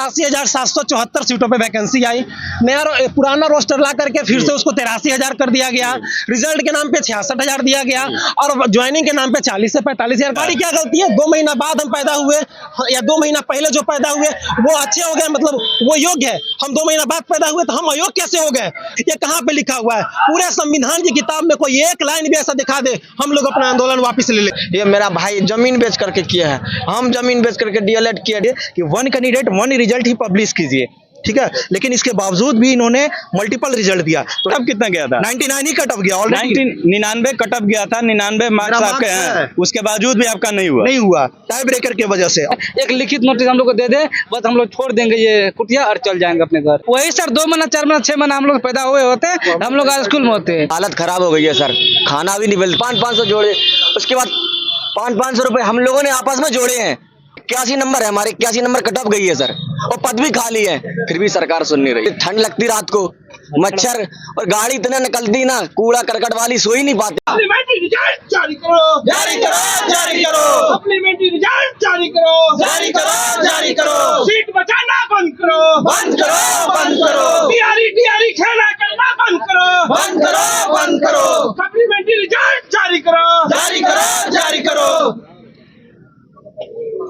87,774 सीटों पे वैकेंसी आई। नया पुराना रोस्टर ला करके फिर से उसको 83,000 कर दिया गया। रिजल्ट के नाम पे 66,000 दिया गया और ज्वाइनिंग के नाम पे 40 से 45,000। हमारी क्या गलती है? 2 महीना बाद हम पैदा हुए या 2 महीना पहले जो पैदा हुए वो अच्छे हो गए, मतलब वो योग्य है। हम 2 महीना बाद पैदा हुए तो हम अयोग्य कैसे हो गए? ये कहाँ पे लिखा हुआ है? पूरे संविधान की किताब में कोई एक लाइन भी ऐसा दिखा दे, हम लोग अपना आंदोलन वापस ले ले। ये मेरा भाई जमीन बेच करके किया है, हम जमीन बेच करके डीएलएड किया कि 1 कैंडिडेट 1 रिजल्ट ही पब्लिश कीजिए, ठीक है। लेकिन इसके बावजूद भी इन्होंने मल्टीपल रिजल्ट दिया। तो कब कितना गया था? 99 ही कट ऑफ गया ऑलरेडी। 99 कट ऑफ गया था, 99 मार्क्स आपके हैं, उसके बावजूद भी आपका नहीं हुआ टाई ब्रेकर की वजह से। एक लिखित नोटिस हम लोग को दे दे, बस हम लोग छोड़ देंगे ये कुटिया और चल जाएंगे अपने घर। वही सर 2 महीना 4 महीना 6 महीना हम लोग पैदा हुए होते हैं, हम लोग स्कूल में होते हैं। हालत खराब हो गई है सर, खाना भी नहीं मिलता। 500 जोड़े, उसके बाद 500 रुपए हम लोगों ने आपस में जोड़े हैं। 81 नंबर है हमारे, 81 नंबर कट ऑफ गई है सर, और पद भी खाली है, फिर भी सरकार सुन नहीं रही। ठंड लगती रात को, मच्छर और गाड़ी इतना निकलती ना, कूड़ा करकट वाली सो ही नहीं पाते। सप्लीमेंट्री रिजल्ट जारी करो, जारी करो, जारी करो, सप्लीमेंट्री रिजल्ट जारी करो, जारी करो, जारी करो, सीट बचाना बंद करो, बंद करो, बंद करो, टीआरई खेला करना बंद करो, बंद करो, बंद करो, सप्लीमेंट्री रिजल्ट जारी करो, जारी करो, जारी करो।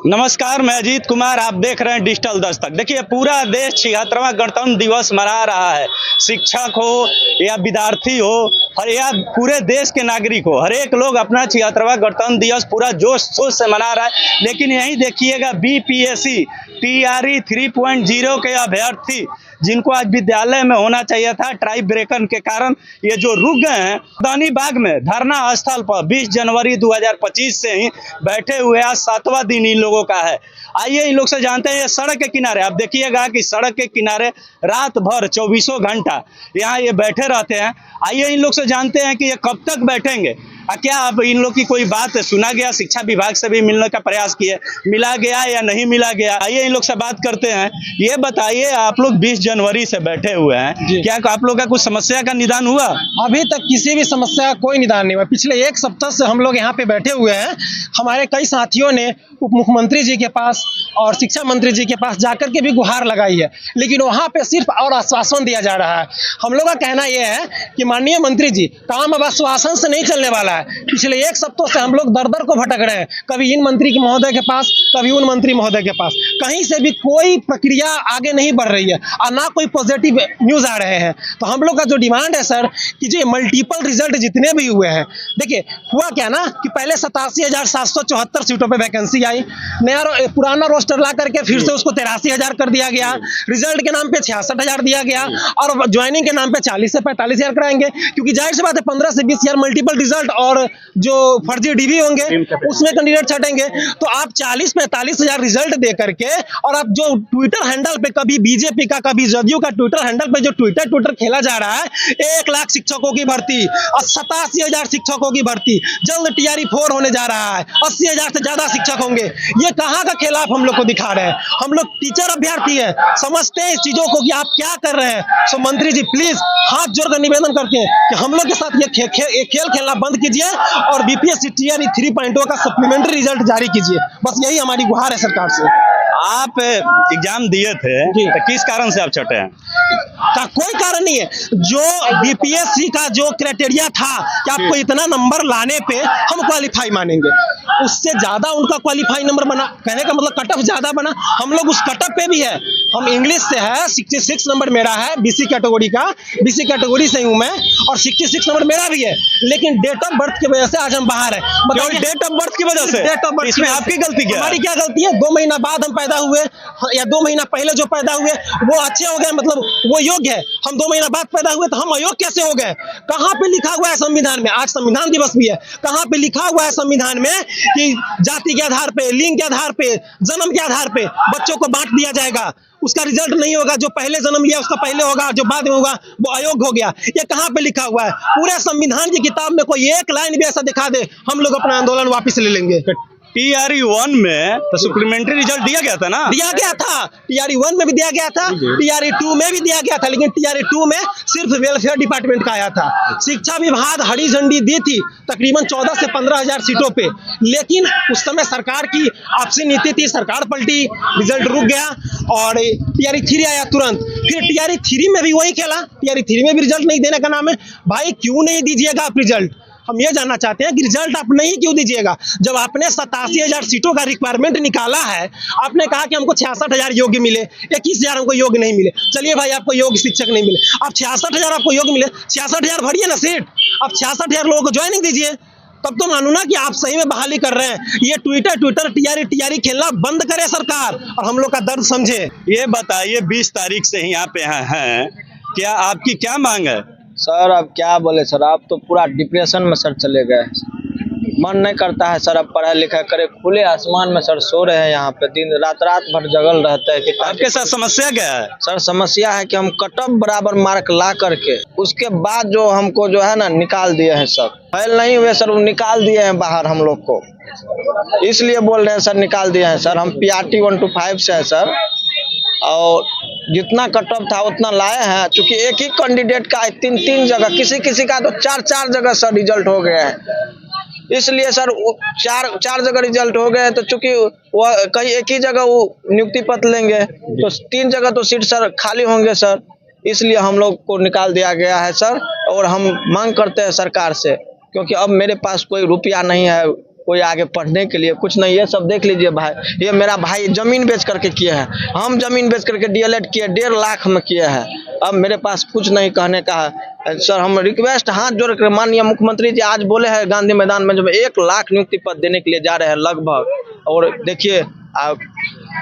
नमस्कार, मैं अजीत कुमार, आप देख रहे हैं डिजिटल दस्तक। देखिए, पूरा देश 76वां गणतंत्र दिवस मना रहा है। शिक्षक हो या विद्यार्थी हो और या पूरे देश के नागरिक हो, हर एक लोग अपना 76वां गणतंत्र दिवस पूरा जोश शोश से मना रहा है। लेकिन यहीं देखिएगा, बीपीएससी टीआरई 3.0 के अभ्यर्थी जिनको आज विद्यालय में होना चाहिए था, ट्राई ब्रेकर के कारण ये जो रुक गए हैं दानी बाग में धरना स्थल पर 20 जनवरी 2025 से ही बैठे हुए, आज 7वां दिन इन लोगों का है। आइए इन लोग से जानते हैं। ये सड़क के किनारे आप देखिएगा कि सड़क के किनारे रात भर 24 घंटा यहाँ ये बैठे रहते हैं। आइए इन लोग से जानते हैं कि ये कब तक बैठेंगे। क्या अब इन लोग की कोई बात सुना गया? शिक्षा विभाग से भी मिलने का प्रयास किए, मिला गया या नहीं मिला गया? आइए इन लोग से बात करते हैं। ये बताइए, आप लोग 20 जनवरी से बैठे हुए हैं, क्या आप लोग का कुछ समस्या का निदान हुआ? अभी तक किसी भी समस्या का कोई निदान नहीं हुआ। पिछले 1 सप्ताह से हम लोग यहाँ पे बैठे हुए हैं। हमारे कई साथियों ने उप मुख्यमंत्री जी के पास और शिक्षा मंत्री जी के पास जाकर के भी गुहार लगाई है, लेकिन वहाँ पे सिर्फ और आश्वासन दिया जा रहा है। हम लोग का कहना यह है कि माननीय मंत्री जी, काम अब आश्वासन से नहीं चलने वाला है। पिछले 1 सप्ताह से हम लोग दर दर को भटक रहे हैं, कभी इन मंत्री के महोदय के पास, कभी उन मंत्री महोदय के पास। कहीं से भी कोई प्रक्रिया आगे नहीं बढ़ रही है और ना कोई पॉजिटिव न्यूज आ रहे हैं। तो हम लोग का जो डिमांड है सर, कि जो मल्टीपल रिजल्ट जितने भी हुए हैं, देखिए हुआ क्या ना कि पहले 87,774 सीटों पे वैकेंसी आई। नया पुराना रोस्टर ला करके फिर से उसको 83,000 कर दिया गया। रिजल्ट के नाम पे 66,000 दिया गया और ज्वाइनिंग के नाम पे 40 से 45,000 कराएंगे, क्योंकि जाहिर सी बात है 15 से 20,000 मल्टीपल रिजल्ट और जो फर्जी डीबी होंगे उसमें कैंडिडेट छटेंगे। तो आप 40-45,000 रिजल्ट दे करके और आप जो ट्विटर हैंडल पे कभी बीजेपी का कभी जदयू का ट्विटर हैंडल पे जो ट्विटर खेला जा रहा है, 1 लाख शिक्षकों की भर्ती और 87,000 शिक्षकों की भर्ती, जल्द टीआरई 4 होने जा रहा है, 80,000 से ज्यादा शिक्षक होंगे। ये कहाँ का खेल आप हम लोग को दिखा रहे हैं? हम लोग टीचर अभ्यर्थी हैं, समझते हैं इस चीजों को कि आप क्या कर रहे हैं। सो मंत्री जी प्लीज हाथ जोड़कर निवेदन करते हैं कि हम लोग के साथ ये खेल खेलना बंद कीजिए और बीपीएससी टीआरई 3.0 का सप्लीमेंट्री रिजल्ट जारी कीजिए। बस यही हमारी गुहार है सरकार से। आप एग्जाम दिए थे तो किस कारण से आप छटे हैं? का कोई कारण नहीं है। जो बीपीएससी का जो क्राइटेरिया था कि आपको इतना नंबर लाने पे हम क्वालिफाई मानेंगे, उससे ज्यादा उनका क्वालिफाई नंबर बना, कहने का मतलब कट ऑफ ज्यादा बना। हम लोग उस कट ऑफ पे भी है। हम इंग्लिश से है, 66 नंबर मेरा है, बीसी कैटेगरी का, बीसी कैटेगरी से हूं मैं, और 66 नंबर मेरा भी है। लेकिन डेट ऑफ बर्थ की वजह से आज हम बाहर है। बताइए, डेट ऑफ बर्थ की वजह से? डेट ऑफ बर्थ इसमें आपकी गलती क्या है? हमारी क्या गलती है? 2 महीना बाद हम पैदा हुए या 2 महीना पहले जो पैदा हुए वो अच्छे हो गए, मतलब वो योग्य है। हम 2 महीना बाद पैदा हुए तो हम अयोग्य कैसे हो गए? कहाँ पे लिखा हुआ है संविधान में? आज संविधान दिवस भी है, कहाँ पे लिखा हुआ है संविधान में कि जाति के आधार पे, लिंग के आधार पे, जन्म के आधार पे बच्चों को बांट दिया जाएगा? उसका रिजल्ट नहीं होगा, जो पहले जन्म लिया उसका पहले होगा, जो बाद में होगा वो अयोग्य हो गया। ये कहाँ पे लिखा हुआ है? पूरे संविधान की किताब में कोई एक लाइन भी ऐसा दिखा दे, हम लोग अपना आंदोलन वापस ले लेंगे। TRE 1 में तो सप्लीमेंट्री रिजल्ट दिया गया था ना? दिया गया था, TRE 1 में भी दिया गया था, TRE 2 में भी दिया गया था, लेकिन TRE 2 में सिर्फ वेलफेयर डिपार्टमेंट का आया था। शिक्षा विभाग हरी झंडी दी थी तकरीबन 14 से 15 हजार सीटों पे, लेकिन उस समय सरकार की आपसी नीति थी, सरकार पलटी, रिजल्ट रुक गया और TRE 3 आया तुरंत। फिर TRE 3 में भी वही खेला, TRE 3 में भी रिजल्ट नहीं देने का नाम है। भाई क्यों नहीं दीजिएगा आप रिजल्ट? हम ये जानना चाहते हैं कि रिजल्ट आप नहीं क्यों दीजिएगा? जब आपने 87,000 सीटों का रिक्वायरमेंट निकाला है, आपने कहा कि हमको 66,000 योग्य मिले, 21,000 हमको योग्य नहीं मिले। चलिए भाई आपको योग्य शिक्षक नहीं मिले, अब 66,000 आपको योग्य मिले, 66,000 भरिए ना सीट, अब 66,000 लोगों को ज्वाइनिंग दीजिए, तब तो मानू ना कि आप सही में बहाली कर रहे हैं। ये ट्विटर TRE खेलना बंद करे सरकार और हम लोग का दर्द समझे। ये बताइए 20 तारीख से ही आप यहाँ हैं, क्या आपकी क्या मांग है? सर अब क्या बोले सर, आप तो पूरा डिप्रेशन में सर चले गए। मन नहीं करता है सर अब पढ़ाई लिखाई करे, खुले आसमान में सर सो रहे हैं यहाँ पे, दिन रात भर जगल रहते हैं कि आपके साथ समस्या क्या है? सर समस्या है कि हम कटअप बराबर मार्क ला करके उसके बाद जो हमको जो है ना निकाल दिए हैं सर, फेल नहीं हुए सर, वो निकाल दिए हैं बाहर हम लोग को, इसलिए बोल रहे हैं सर निकाल दिए हैं सर। हम PRT 1 to 5 से है सर, और जितना कटअप था उतना लाए हैं, चूंकि एक ही कैंडिडेट का 3 जगह, किसी का तो 4 जगह सर रिजल्ट हो गया है, इसलिए सर 4 जगह रिजल्ट हो गए, तो चूंकि वो कहीं एक ही जगह वो नियुक्ति पत्र लेंगे तो 3 जगह तो सीट सर खाली होंगे सर, इसलिए हम लोग को निकाल दिया गया है सर। और हम मांग करते हैं सरकार से, क्योंकि अब मेरे पास कोई रुपया नहीं है, कोई आगे पढ़ने के लिए कुछ नहीं है। सब देख लीजिए भाई, ये मेरा भाई जमीन बेच करके किए हैं, हम जमीन बेच करके DLED किए, 1.5 लाख में किए हैं, अब मेरे पास कुछ नहीं कहने का है सर। हम रिक्वेस्ट हाथ जोड़ कर, माननीय मुख्यमंत्री जी आज बोले हैं गांधी मैदान में जब 1 लाख नियुक्ति पद देने के लिए जा रहे हैं लगभग, और देखिए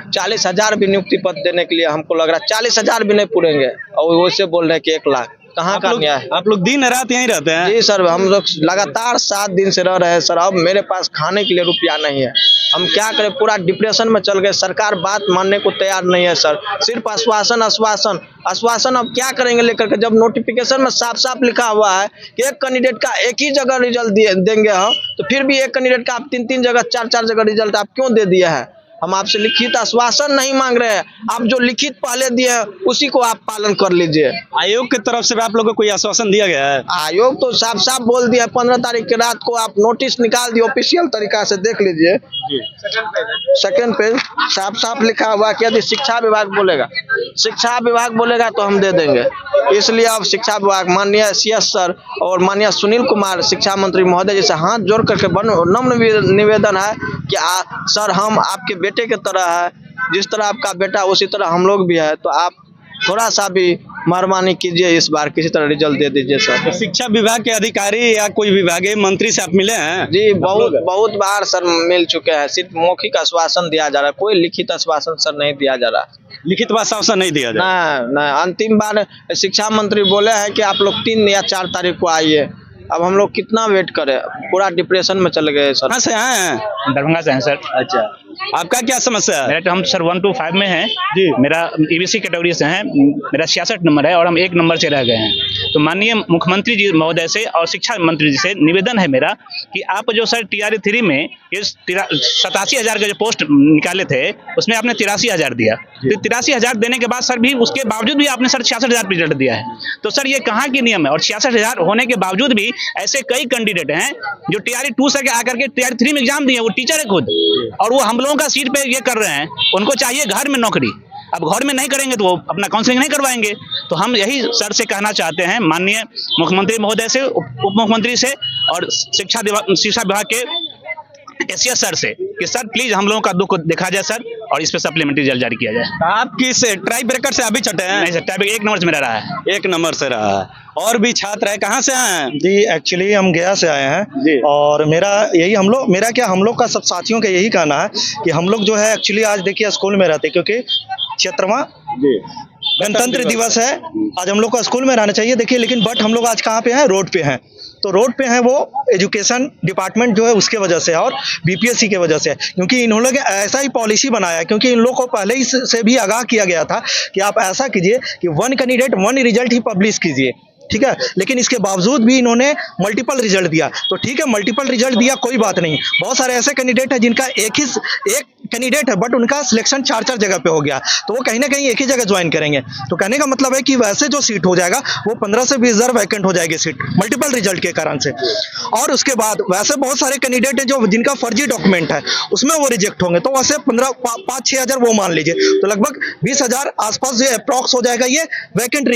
40,000 भी नियुक्ति पद देने के लिए हमको लग रहा है 40,000 भी नहीं पूरेंगे, और वैसे बोल रहे हैं कि 1 लाख कहाँ का न्याय है? आप लोग दिन रात यहीं रहते हैं? जी सर, हम लोग लगातार 7 दिन से रह रहे हैं सर, अब मेरे पास खाने के लिए रुपया नहीं है, हम क्या करें, पूरा डिप्रेशन में चल गए। सरकार बात मानने को तैयार नहीं है सर, सिर्फ आश्वासन अब क्या करेंगे लेकर के, जब नोटिफिकेशन में साफ लिखा हुआ है कि एक कैंडिडेट का एक ही जगह रिजल्ट देंगे हम, तो फिर भी एक कैंडिडेट का आप 3 जगह 4 जगह रिजल्ट आप क्यों दे दिए हैं? हम आपसे लिखित आश्वासन नहीं मांग रहे हैं, आप जो लिखित पहले दिए हैं उसी को आप पालन कर लीजिए। आयोग की तरफ से आप लोगों को कोई आश्वासन दिया गया है? आयोग तो साफ बोल दिया, 15 तारीख की रात को आप नोटिस निकाल दिए ऑफिशियल तरीका से, देख लीजिए सेकंड पेज साफ लिखा हुआ कि यदि शिक्षा विभाग बोलेगा तो हम दे देंगे। इसलिए अब शिक्षा विभाग माननीय CS सर और माननीय सुनील कुमार शिक्षा मंत्री महोदय जी से हाथ जोड़ करके नम्र निवेदन है कि सर हम आपके बेटे की तरह है, जिस तरह आपका बेटा उसी तरह हम लोग भी है, तो आप थोड़ा सा भी मेहरबानी कीजिए, इस बार किसी तरह रिजल्ट दे दीजिए सर। तो शिक्षा विभाग के अधिकारी या कोई विभागीय मंत्री से आप मिले हैं? जी बहुत बार सर मिल चुके हैं, सिर्फ मौखिक आश्वासन दिया जा रहा है, कोई लिखित आश्वासन सर नहीं दिया जा रहा। लिखित आश्वासन नहीं दिया जा रहा? नहीं, अंतिम बार शिक्षा मंत्री बोले हैं कि आप लोग 3 या 4 तारीख को आइए, अब हम लोग कितना वेट करें, पूरा डिप्रेशन में चले गए सर। कहाँ से हैं? दरभंगा से हैं सर। अच्छा, आपका क्या समस्या है? मेरा तो हम सर 1 to 5 में हैं जी। मेरा EBC कैटेगरी से हैं, मेरा 66 नंबर है और हम 1 नंबर से रह गए हैं। तो माननीय मुख्यमंत्री जी महोदय से और शिक्षा मंत्री जी से निवेदन है मेरा कि आप जो सर TRE 3 में ये 87,000 का जो पोस्ट निकाले थे उसमें आपने 83,000 दिया, तो 83,000 देने के बाद सर भी उसके बावजूद भी आपने सर 66,000 रिजल्ट दिया है, तो सर ये कहाँ की नियम है? और 66,000 होने के बावजूद भी ऐसे कई कैंडिडेट हैं जो TRE 2 से आकर के TRE 3 में एग्जाम दिए, वो टीचर है खुद, और वो हम लोगों का सीट पे ये कर रहे हैं, उनको चाहिए घर में नौकरी, अब घर में नहीं करेंगे तो वो अपना काउंसलिंग नहीं करवाएंगे। तो हम यही सर से कहना चाहते हैं, माननीय मुख्यमंत्री महोदय से, उप मुख्यमंत्री से और शिक्षा विभाग के SCS सर से कि सर प्लीज हम लोगों का दुख देखा जाए सर, और इस पे सप्लीमेंट्री रिजल्ट जारी किया जाए। आप किस ट्राई ब्रेकर से अभी चटे हैं? नहीं सर, टाइप 1 नंबर से मेरा रहा है। 1 नंबर से रहा है। और भी छात्र है, कहाँ से हैं? जी एक्चुअली हम गया से आए हैं जी। और हम लोग का सब साथियों का यही कहना है कि हम लोग जो है एक्चुअली आज देखिए स्कूल में रहते, क्योंकि 76वां गणतंत्र दिवस है, आज हम लोग को स्कूल में रहना चाहिए। देखिए लेकिन बट हम लोग आज कहाँ पे हैं? रोड पे हैं। तो रोड पे हैं वो एजुकेशन डिपार्टमेंट जो है उसके वजह से और BPSC के वजह से, क्योंकि इन लोगों ने ऐसा ही पॉलिसी बनाया, क्योंकि इन लोगों को पहले ही से भी आगाह किया गया था कि आप ऐसा कीजिए कि 1 कैंडिडेट 1 रिजल्ट ही पब्लिश कीजिए, ठीक है, लेकिन इसके बावजूद भी इन्होंने मल्टीपल रिजल्ट दिया। तो ठीक है, मल्टीपल रिजल्ट दिया कोई बात नहीं, बहुत सारे ऐसे कैंडिडेट हैं जिनका एक कैंडिडेट है बट उनका सिलेक्शन 4-4 जगह पे हो गया, तो वो कहीं ना कहीं एक ही जगह ज्वाइन करेंगे। तो कहने का मतलब है कि वैसे जो सीट हो जाएगा वो 15 से 20 हज़ार वैकेंट हो जाएगी सीट मल्टीपल रिजल्ट के कारण से। और उसके बाद वैसे बहुत सारे कैंडिडेट हैं जो जिनका फर्जी डॉक्यूमेंट है उसमें वो रिजेक्ट होंगे, तो वैसे 5-6 हज़ार वो मान लीजिए, तो लगभग 20 हज़ार आसपास जो अप्रॉक्स हो जाएगा, ये वैकेंट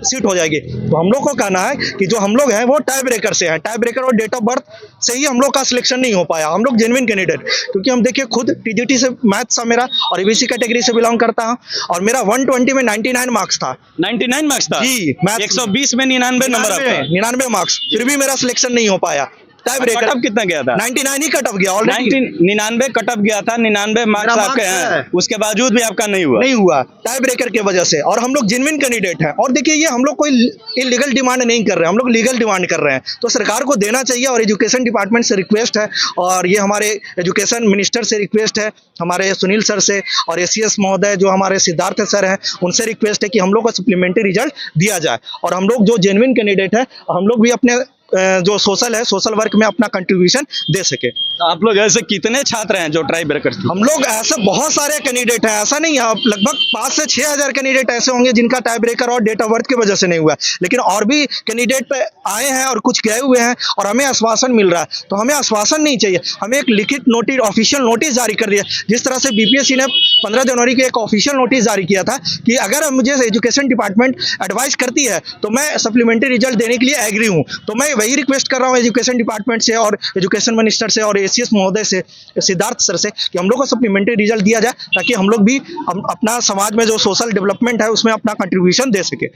सीट हो जाएगी। तो हम लोग को कहना है कि जो हम लोग हैं वो टाई ब्रेकर से हैं, टाई ब्रेकर और डेट ऑफ बर्थ से ही हम लोग का सिलेक्शन नहीं हो पाया। हम लोग जेन्युइन कैंडिडेट, क्योंकि हम देखिए खुद टीजीटी से मैथ्स था मेरा और ईबीसी कैटेगरी से बिलोंग करता हूं और मेरा 120 में 99 मार्क्स था। 99 मार्क्स था जी, मैथ्स 120 में 99 नंबर आपका। 99 मार्क्स, फिर भी मेरा सिलेक्शन नहीं हो पाया। टाई ब्रेकर कटअप कितना गया था? 99 ही कट ऑफ गया ऑलरेडी। 99 कटअप गया था, 99 मार्क्स आपके हैं, उसके बावजूद भी आपका नहीं हुआ टाई ब्रेकर की वजह से। और हम लोग जेन्युइन कैंडिडेट हैं और देखिए ये हम लोग कोई इलीगल डिमांड नहीं कर रहे हैं, हम लोग लीगल डिमांड कर रहे हैं। तो सरकार को देना चाहिए और एजुकेशन डिपार्टमेंट से रिक्वेस्ट है और ये हमारे एजुकेशन मिनिस्टर से रिक्वेस्ट है, हमारे सुनील सर से और एसीएस महोदय जो हमारे सिद्धार्थ सर हैं उनसे रिक्वेस्ट है कि हम लोग को सप्लीमेंट्री रिजल्ट दिया जाए और हम लोग जो जेन्युइन कैंडिडेट है हम लोग भी अपने जो सोशल वर्क में अपना कंट्रीब्यूशन दे सके। आप लोग ऐसे कितने छात्र हैं जो ट्राई ब्रेकर? हम लोग ऐसे बहुत सारे कैंडिडेट हैं, ऐसा नहीं है, लगभग 5 से 6 हज़ार कैंडिडेट ऐसे होंगे जिनका टाई ब्रेकर और डेट ऑफ बर्थ की वजह से नहीं हुआ, लेकिन और भी कैंडिडेट आए हैं और कुछ गए हुए हैं और हमें आश्वासन मिल रहा है। तो हमें आश्वासन नहीं चाहिए, हमें एक लिखित नोटिस, ऑफिशियल नोटिस जारी कर दिया। जिस तरह से बीपीएससी ने 15 जनवरी को एक ऑफिशियल नोटिस जारी किया था कि अगर मुझे एजुकेशन डिपार्टमेंट एडवाइस करती है तो मैं सप्लीमेंट्री रिजल्ट देने के लिए एग्री हूँ। तो मैं वही रिक्वेस्ट कर रहा हूँ एजुकेशन डिपार्टमेंट से और एजुकेशन मिनिस्टर से और एसीएस महोदय से, सिद्धार्थ सर से, कि हम लोग को सप्लीमेंट्री रिजल्ट दिया जाए ताकि हम लोग भी अपना समाज में जो सोशल डेवलपमेंट है उसमें अपना कंट्रीब्यूशन दे सके।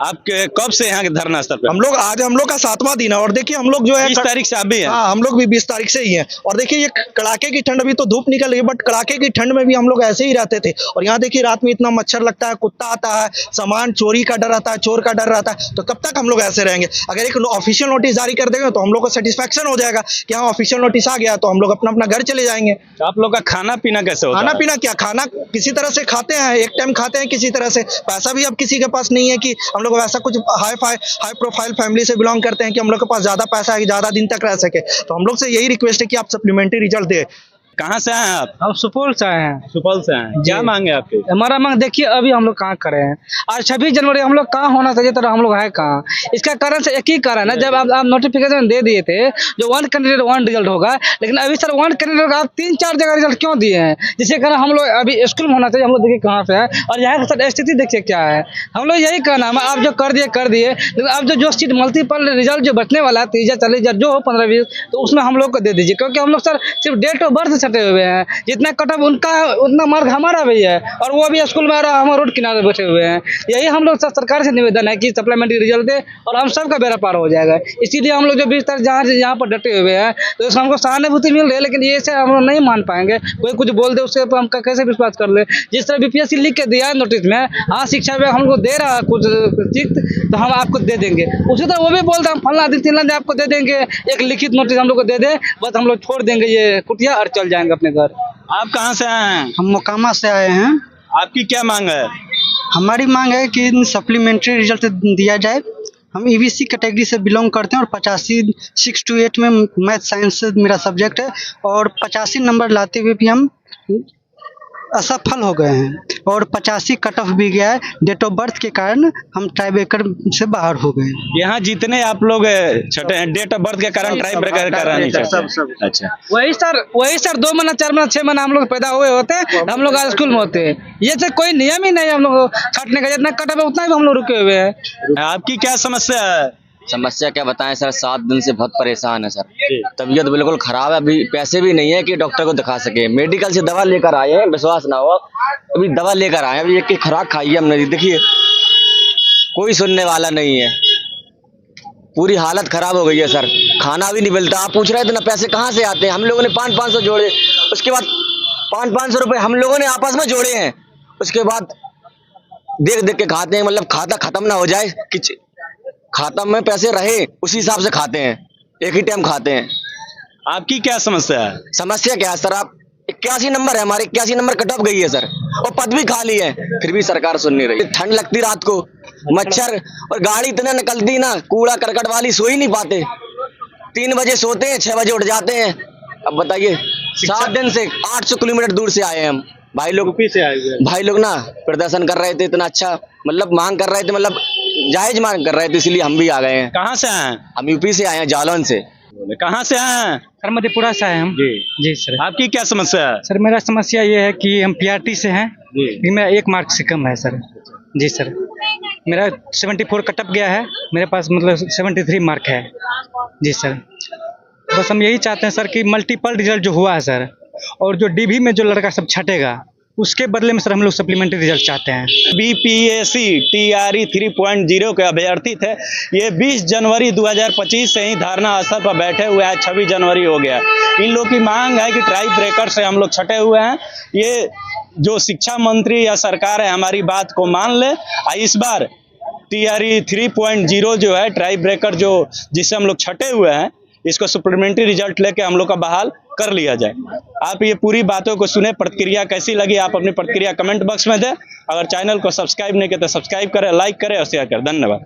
आप कब से यहाँ के धरना स्थल पे? हम लोग आज हम लोग का 7वां दिन है और देखिए हम लोग जो है 20 तारीख से आप भी हैं? हाँ, हम लोग भी 20 तारीख से ही हैं। और देखिए ये कड़ाके की ठंड, अभी तो धूप निकल रही है बट कड़ाके की ठंड में भी हम लोग ऐसे ही रहते थे। और यहाँ देखिए रात में इतना मच्छर लगता है, कुत्ता आता है, सामान चोरी का डर रहता है, चोर का डर रहता है, तो कब तक हम लोग ऐसे रहेंगे? अगर एक ऑफिशियल नोटिस जारी कर देंगे तो हम लोग को सेटिस्फेक्शन हो जाएगा कि हाँ ऑफिशियल नोटिस आ गया, तो हम लोग अपना अपना घर चले जाएंगे। तो आप लोग का खाना पीना कैसे होता है? खाना पीना क्या, खाना किसी तरह से खाते हैं, एक टाइम खाते हैं किसी तरह से। पैसा भी अब किसी के पास नहीं है कि हम लोग वैसा कुछ हाई प्रोफाइल फैमिली से बिलोंग करते हैं कि हम लोग के पास ज्यादा पैसा है कि ज्यादा दिन तक रह सके। तो हम लोग से यही रिक्वेस्ट है कि आप सप्लीमेंट्री रिजल्ट दे। कहाँ से आए हैं आप? हम सुपौल से आए हैं। सुपौल से आए हैं, क्या मांगे आपके? हमारा मांग देखिए अभी हम लोग कहाँ खड़े हैं, आज 26 जनवरी हम लोग कहाँ होना चाहिए तो हम लोग है कहाँ। इसका कारण से एक ही कारण है, जब आप नोटिफिकेशन दे दिए थे जो 1 कैंडिडेट 1 रिजल्ट होगा, लेकिन अभी सर 1 कैंडिडेट आप 3-4 जगह रिजल्ट क्यों दिए हैं, जिसके कारण हम लोग अभी स्कूल में होना चाहिए। हम लोग देखिए कहाँ पे है और यहाँ की सर स्थिति देखिए क्या है। हम लोग यही कहना है, आप जो कर दिए, लेकिन अब जो सीट मल्टीपल रिजल्ट जो बचने वाला है 30-40 जो हो 15-20, तो उसमें हम लोग को दे दीजिए, क्योंकि हम लोग सर सिर्फ डेट ऑफ बर्थ सटे हुए हैं। जितना कटअप उनका उतना मार्क हमारा भी है और वो भी स्कूल में आ रहा है, हम रोड किनारे बैठे हुए हैं। यही हम लोग सरकार से निवेदन है कि सप्लीमेंट्री रिजल्ट दे और हम सबका बेड़ा पार हो जाएगा। इसीलिए हम लोग जो 20 तारीख यहाँ पर डटे हुए हैं, तो इसमें हमको सहानुभूति मिल रही है, लेकिन ये से हम लोग नहीं मान पाएंगे। कोई कुछ बोल दे उसके हम कैसे विश्वास कर ले। जिस तरह बीपीएससी लिख के दिया है नोटिस में, हाँ शिक्षा विभाग हमको दे रहा है कुछ तो हम आपको दे देंगे, उसी तरह वो भी बोलते हैं फलना दिन 3 दिन आपको दे देंगे, एक लिखित नोटिस हम लोग को दे दे, बस हम लोग छोड़ देंगे ये कुटिया और चल जाएंगे अपने घर। आप कहाँ से आए हैं? हम मोकामा से आए हैं। आपकी क्या मांग है? हमारी मांग है कि सप्लीमेंट्री रिजल्ट दिया जाए। हम ईबीसी कैटेगरी से बिलोंग करते हैं और 85 6 to 8 में मैथ साइंस मेरा सब्जेक्ट है और 85 नंबर लाते हुए भी हम असफल हो गए हैं और 85 कट ऑफ भी गया है। डेट ऑफ बर्थ के कारण हम ट्राई ब्रेकर से बाहर हो गए। यहाँ जितने आप लोग छठे हैं डेट ऑफ बर्थ के कारण ट्राई ब्रेकर का नहीं छठे। अच्छा, वही सर 2 महीना 4 महीना 6 महीना हम लोग पैदा हुए होते हैं, हम लोग आज स्कूल में होते हैं। ये सर कोई नियम ही नहीं हम लोग छटने का, जितना कट ऑफ है उतना ही हम लोग रुके हुए हैं। आपकी क्या समस्या है? समस्या क्या बताएं सर, 7 दिन से बहुत परेशान है सर, तबीयत बिल्कुल खराब है। अभी पैसे भी नहीं है कि डॉक्टर को दिखा सके। मेडिकल से दवा लेकर आए हैं, विश्वास ना हो, अभी दवा लेकर आए हैं, अभी एक खुराक खाई है हमने, देखिए कोई सुनने वाला नहीं है, पूरी हालत खराब हो गई है सर। खाना भी नहीं मिलता। आप पूछ रहे थे ना पैसे कहाँ से आते हैं, हम लोगों ने 500-500 जोड़े, उसके बाद 500-500 रुपये हम लोगों ने आपस में जोड़े हैं, उसके बाद देख देख के खाते हैं, मतलब खाता खत्म ना हो जाए, खाता में पैसे रहे उसी हिसाब से खाते हैं, एक ही टाइम खाते हैं। आपकी क्या समस्या है? समस्या क्या है सर, आप 81 नंबर है हमारे, 81 नंबर कट ऑफ गई है सर, और पद भी खाली है, फिर भी सरकार सुन नहीं रही। ठंड लगती रात को, मच्छर, और गाड़ी इतना निकलती ना, कूड़ा करकट वाली, सो ही नहीं पाते। 3 बजे सोते हैं, 6 बजे उठ जाते हैं। अब बताइए, 7 दिन से 800 किलोमीटर दूर से आए हैं हम। भाई लोग ना प्रदर्शन कर रहे थे, इतना अच्छा मतलब मांग कर रहे थे, मतलब जायज मांग कर रहे थे, इसलिए हम भी आ गए हैं। कहाँ से आए हैं? हम यूपी से आए हैं, जालौन से। कहाँ से आए हैं? सर मधेपुरा से आए हम। जी सर। आपकी क्या समस्या है? सर मेरा समस्या ये है कि हम पीआरटी से हैं, कि मेरा 1 मार्क से कम है सर। जी सर, मेरा 74 कटअप गया है, मेरे पास मतलब 73 मार्क है। जी सर, बस हम यही चाहते हैं सर कि मल्टीपल रिजल्ट जो हुआ है सर, और जो डीवी में जो लड़का सब छटेगा, उसके बदले में सर हम लोग सप्लीमेंट्री रिजल्ट चाहते हैं। बीपीएससी टीआरई 3.0 के अभ्यर्थी थे। ये 20 जनवरी 2025 से ही धरना स्थल पर बैठे हुए हैं, 26 जनवरी हो गया। इन लोग की मांग है कि ट्राई ब्रेकर से हम लोग छटे हुए हैं। ये जो शिक्षा मंत्री या सरकार है हमारी बात को मान ले, इस बार टीआरई 3.0 जो है ट्राई ब्रेकर जो जिससे हम लोग छटे हुए हैं, इसको सप्लीमेंट्री रिजल्ट लेके हम लोग का बहाल कर लिया जाए। आप ये पूरी बातों को सुने, प्रतिक्रिया कैसी लगी आप अपनी प्रतिक्रिया कमेंट बॉक्स में दें। अगर चैनल को सब्सक्राइब नहीं किया तो सब्सक्राइब करें, लाइक करें और शेयर करें। धन्यवाद।